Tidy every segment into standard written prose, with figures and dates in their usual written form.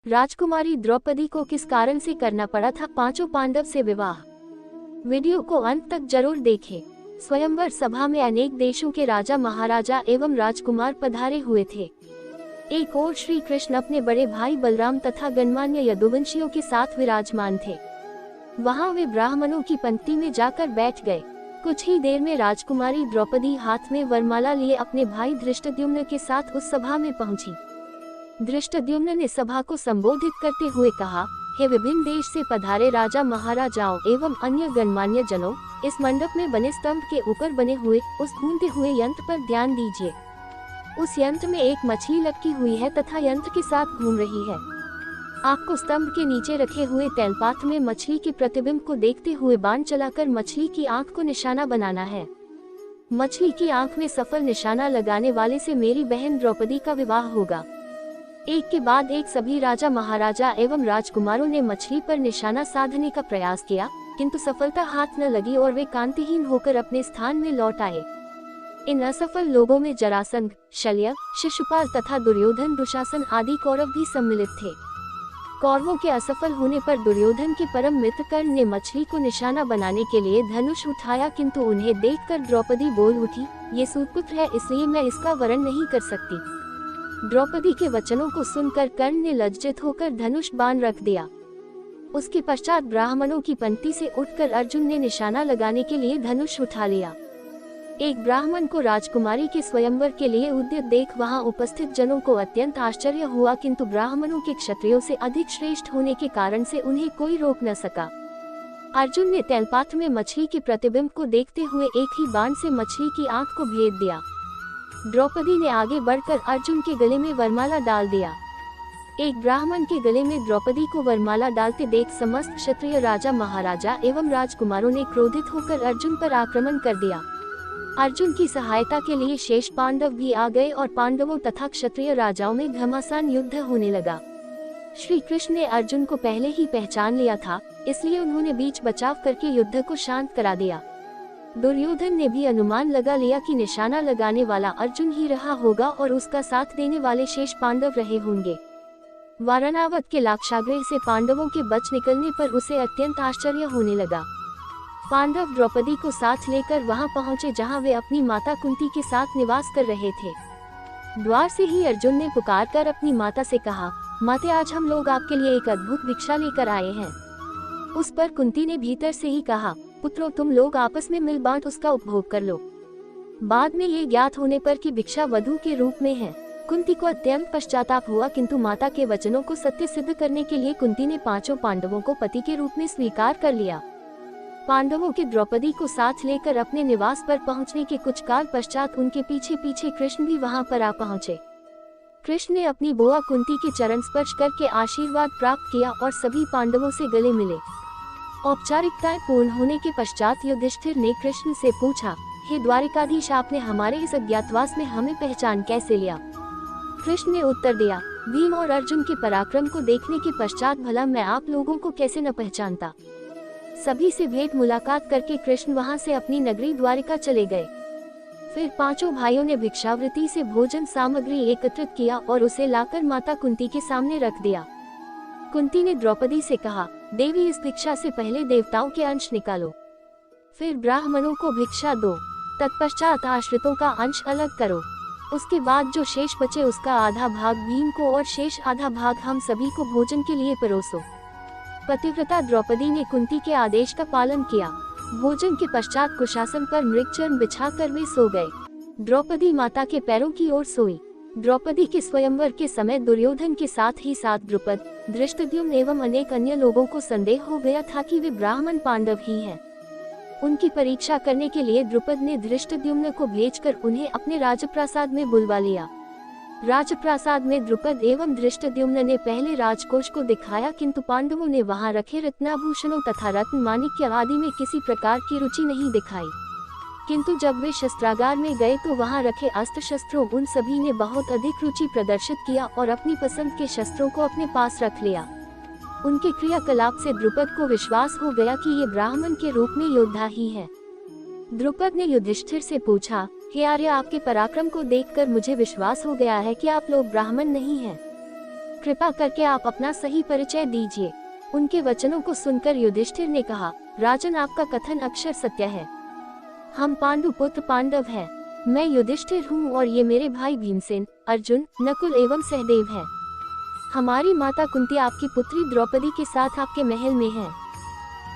राजकुमारी द्रौपदी को किस कारण से करना पड़ा था पांचों पांडव से विवाह। वीडियो को अंत तक जरूर देखें। स्वयंवर सभा में अनेक देशों के राजा महाराजा एवं राजकुमार पधारे हुए थे। एक ओर श्री कृष्ण अपने बड़े भाई बलराम तथा गणमान्य यदुवंशियों के साथ विराजमान थे। वहां वे ब्राह्मणों की पंक्ति में जाकर बैठ गए। कुछ ही देर में राजकुमारी द्रौपदी हाथ में वरमाला लिए अपने भाई धृष्टद्युम्न के साथ उस सभा में पहुंची। धृष्टद्युम्न ने सभा को संबोधित करते हुए कहा, हे विभिन्न देश से पधारे राजा महाराजाओं एवं अन्य गणमान्य जनों, इस मंडप में बने स्तंभ के ऊपर बने हुए उस घूमते हुए यंत्र पर ध्यान दीजिए। उस यंत्र में एक मछली लटकी हुई है तथा यंत्र के साथ घूम रही है। आपको स्तंभ के नीचे रखे हुए तैलपात्र में मछली के प्रतिबिंब को देखते हुए बाण चलाकर मछली की आंख को निशाना बनाना है। मछली की आंख में सफल निशाना लगाने वाले से मेरी बहन द्रौपदी का विवाह होगा। एक के बाद एक सभी राजा महाराजा एवं राजकुमारों ने मछली पर निशाना साधने का प्रयास किया, किंतु सफलता हाथ न लगी और वे कांतिहीन होकर अपने स्थान में लौट आए। इन असफल लोगों में जरासंध, शल्य, शिशुपाल तथा दुर्योधन, दुशासन आदि कौरव भी सम्मिलित थे। कौरवों के असफल होने पर दुर्योधन के परम मित्र कर्ण ने मछली को निशाना बनाने के लिए धनुष उठाया, किंतु उन्हें देखकर द्रौपदी बोल उठी, ये सूतपुत्र है, इसलिए मैं इसका वरण नहीं कर सकती। द्रौपदी के वचनों को सुनकर कर्ण ने लज्जित होकर धनुष बाण रख दिया। उसके पश्चात ब्राह्मणों की पंक्ति से उठकर अर्जुन ने निशाना लगाने के लिए धनुष उठा लिया। एक ब्राह्मण को राजकुमारी के स्वयंवर के लिए उद्यत देख वहां उपस्थित जनों को अत्यंत आश्चर्य हुआ, किंतु ब्राह्मणों के क्षत्रियों से अधिक श्रेष्ठ होने के कारण से उन्हें कोई रोक न सका। अर्जुन ने तैलपात्र में मछली के प्रतिबिंब को देखते हुए एक ही बाण से मछली की आंख को भेद दिया। द्रौपदी ने आगे बढ़कर अर्जुन के गले में वरमाला डाल दिया। एक ब्राह्मण के गले में द्रौपदी को वरमाला डालते देख समस्त क्षत्रिय राजा महाराजा एवं राजकुमारों ने क्रोधित होकर अर्जुन पर आक्रमण कर दिया। अर्जुन की सहायता के लिए शेष पांडव भी आ गए और पांडवों तथा क्षत्रिय राजाओं में घमासान युद्ध होने लगा। श्री कृष्ण ने अर्जुन को पहले ही पहचान लिया था, इसलिए उन्होंने बीच बचाव करके युद्ध को शांत करा दिया। दुर्योधन ने भी अनुमान लगा लिया कि निशाना लगाने वाला अर्जुन ही रहा होगा और उसका साथ देने वाले शेष पांडव रहे होंगे। वारणावत के लाक्षागृह से पांडवों के बच निकलने पर उसे अत्यंत आश्चर्य होने लगा। पांडव द्रौपदी को साथ लेकर वहां पहुंचे जहां वे अपनी माता कुंती के साथ निवास कर रहे थे। द्वार से ही अर्जुन ने पुकारकर अपनी माता से कहा, माते, आज हम लोग आपके लिए एक अद्भुत भिक्षा लेकर आए हैं। उस पर कुंती ने भीतर से ही कहा, पुत्रों, तुम लोग आपस में मिल बांट उसका उपभोग कर लो। बाद में ये ज्ञात होने पर कि भिक्षा वधू के रूप में है, कुंती को अत्यंत पश्चाताप हुआ, किंतु माता के वचनों को सत्य सिद्ध करने के लिए कुंती ने पांचों पांडवों को पति के रूप में स्वीकार कर लिया। पांडवों के द्रौपदी को साथ लेकर अपने निवास पर पहुंचने के कुछ काल पश्चात उनके पीछे पीछे कृष्ण भी वहां पर आ पहुंचे। कृष्ण ने अपनी बुआ कुंती के चरण स्पर्श करके आशीर्वाद प्राप्त किया और सभी पांडवों से गले मिले। औपचारिकताएं पूर्ण होने के पश्चात युधिष्ठिर ने कृष्ण से पूछा, हे द्वारिकाधीश, आपने हमारे इस अज्ञातवास में हमें पहचान कैसे लिया? कृष्ण ने उत्तर दिया, भीम और अर्जुन के पराक्रम को देखने के पश्चात भला मैं आप लोगों को कैसे न पहचानता। सभी से भेंट मुलाकात करके कृष्ण वहां से अपनी नगरी द्वारिका चले गए। फिर पांचों भाइयों ने भिक्षावृत्ति से भोजन सामग्री एकत्रित किया और उसे लाकर माता कुंती के सामने रख दिया। कुंती ने द्रौपदी से कहा, देवी, इस भिक्षा से पहले देवताओं के अंश निकालो, फिर ब्राह्मणों को भिक्षा दो, तत्पश्चात आश्रितों का अंश अलग करो। उसके बाद जो शेष बचे उसका आधा भाग भीम को और शेष आधा भाग हम सभी को भोजन के लिए परोसो। पतिव्रता द्रौपदी ने कुंती के आदेश का पालन किया। भोजन के पश्चात कुशासन पर मृगचर्म बिछाकर वे सो गए। द्रौपदी माता के पैरों की ओर सोई। द्रौपदी के स्वयंवर के समय दुर्योधन के साथ ही साथ द्रुपद, धृष्टद्युम्न एवं अनेक अन्य लोगों को संदेह हो गया था कि वे ब्राह्मण पांडव ही हैं। उनकी परीक्षा करने के लिए द्रुपद ने धृष्टद्युम्न को भेजकर उन्हें अपने राजप्रासाद में बुलवा लिया। राजप्रासाद में द्रुपद एवं धृष्टद्युम्न ने पहले राजकोष को दिखाया, किंतु पांडवों ने वहां रखे रत्नाभूषणों तथा रत्न माणिक्य आदि में किसी प्रकार की रुचि नहीं दिखाई। किंतु जब वे शस्त्रागार में गए तो वहां रखे अस्त्र शस्त्रों उन सभी ने बहुत अधिक रुचि प्रदर्शित किया और अपनी पसंद के शस्त्रों को अपने पास रख लिया। उनके क्रियाकलाप से द्रुपद को विश्वास हो गया कि ये ब्राह्मण के रूप में योद्धा ही है। द्रुपद ने युधिष्ठिर से पूछा, हे आर्य, आपके पराक्रम को देखकर मुझे विश्वास हो गया है कि आप लोग ब्राह्मण नहीं हैं। कृपा करके आप अपना सही परिचय दीजिए। उनके वचनों को सुनकर युधिष्ठिर ने कहा, राजन, आपका कथन अक्षर सत्य है। हम पांडु पुत्र पांडव हैं। मैं युधिष्ठिर हूँ और ये मेरे भाई भीमसेन, अर्जुन, नकुल एवं सहदेव हैं। हमारी माता कुंती आपकी पुत्री द्रौपदी के साथ आपके महल में है।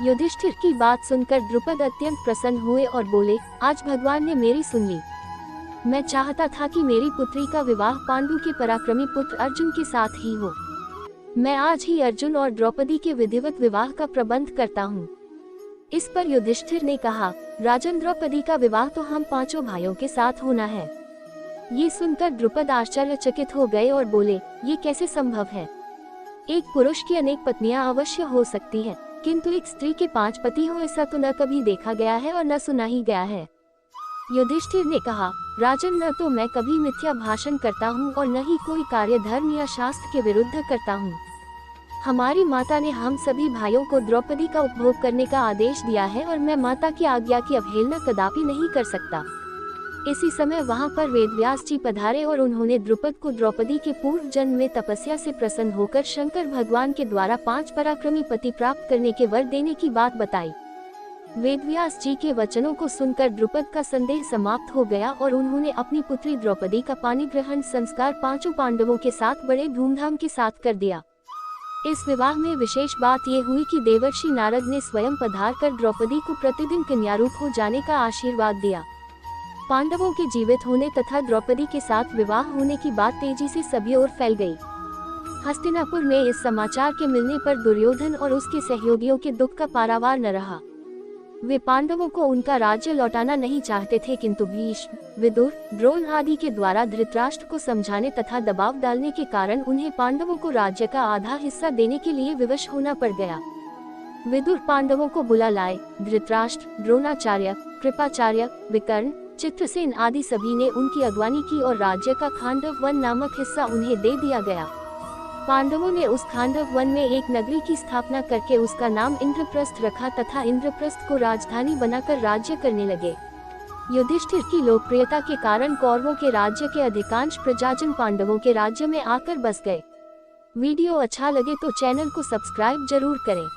युधिष्ठिर की बात सुनकर द्रुपद अत्यंत प्रसन्न हुए और बोले, आज भगवान ने मेरी सुन ली। मैं चाहता था कि मेरी पुत्री का विवाह पांडु के पराक्रमी पुत्र अर्जुन के साथ ही हो। मैं आज ही अर्जुन और द्रौपदी के विधिवत विवाह का प्रबंध करता हूँ। इस पर युधिष्ठिर ने कहा, राजन, द्रौपदी का विवाह तो हम पांचों भाइयों के साथ होना है। ये सुनकर द्रुपद आश्चर्यचकित हो गए और बोले, ये कैसे संभव है? एक पुरुष की अनेक पत्नियां अवश्य हो सकती हैं, किंतु एक स्त्री के 5 पति हो ऐसा तो न कभी देखा गया है और न सुना ही गया है। युधिष्ठिर ने कहा, राजन, न तो मैं कभी मिथ्या भाषण करता हूँ और न ही कोई कार्य धर्म या शास्त्र के विरुद्ध करता हूँ। हमारी माता ने हम सभी भाइयों को द्रौपदी का उपभोग करने का आदेश दिया है और मैं माता की आज्ञा की अवहेलना कदापि नहीं कर सकता। इसी समय वहां पर वेदव्यास जी पधारे और उन्होंने द्रुपद को द्रौपदी के पूर्व जन्म में तपस्या से प्रसन्न होकर शंकर भगवान के द्वारा 5 पराक्रमी पति प्राप्त करने के वर देने की बात बताई। वेदव्यास जी के वचनों को सुनकर द्रुपद का संदेह समाप्त हो गया और उन्होंने अपनी पुत्री द्रौपदी का पानी ग्रहण संस्कार 5 पांडवों के साथ बड़े धूमधाम के साथ कर दिया। इस विवाह में विशेष बात ये हुई कि देवर्षि नारद ने स्वयं पधार कर द्रौपदी को प्रतिदिन कन्यारूप हो जाने का आशीर्वाद दिया। पांडवों के जीवित होने तथा द्रौपदी के साथ विवाह होने की बात तेजी से सभी ओर फैल गई। हस्तिनापुर में इस समाचार के मिलने पर दुर्योधन और उसके सहयोगियों के दुख का पारावार न रहा। वे पांडवों को उनका राज्य लौटाना नहीं चाहते थे, किंतु भीष्म, विदुर, द्रोण आदि के द्वारा धृतराष्ट्र को समझाने तथा दबाव डालने के कारण उन्हें पांडवों को राज्य का आधा हिस्सा देने के लिए विवश होना पड़ गया। विदुर पांडवों को बुला लाए। धृतराष्ट्र, द्रोणाचार्य, कृपाचार्य, विकर्ण, चित्रसेन आदि सभी ने उनकी अगवानी की और राज्य का खांडव वन नामक हिस्सा उन्हें दे दिया गया। पांडवों ने उस खांडव वन में एक नगरी की स्थापना करके उसका नाम इंद्रप्रस्थ रखा तथा इंद्रप्रस्थ को राजधानी बनाकर राज्य करने लगे। युधिष्ठिर की लोकप्रियता के कारण कौरवों के राज्य के अधिकांश प्रजाजन पांडवों के राज्य में आकर बस गए। वीडियो अच्छा लगे तो चैनल को सब्सक्राइब जरूर करें।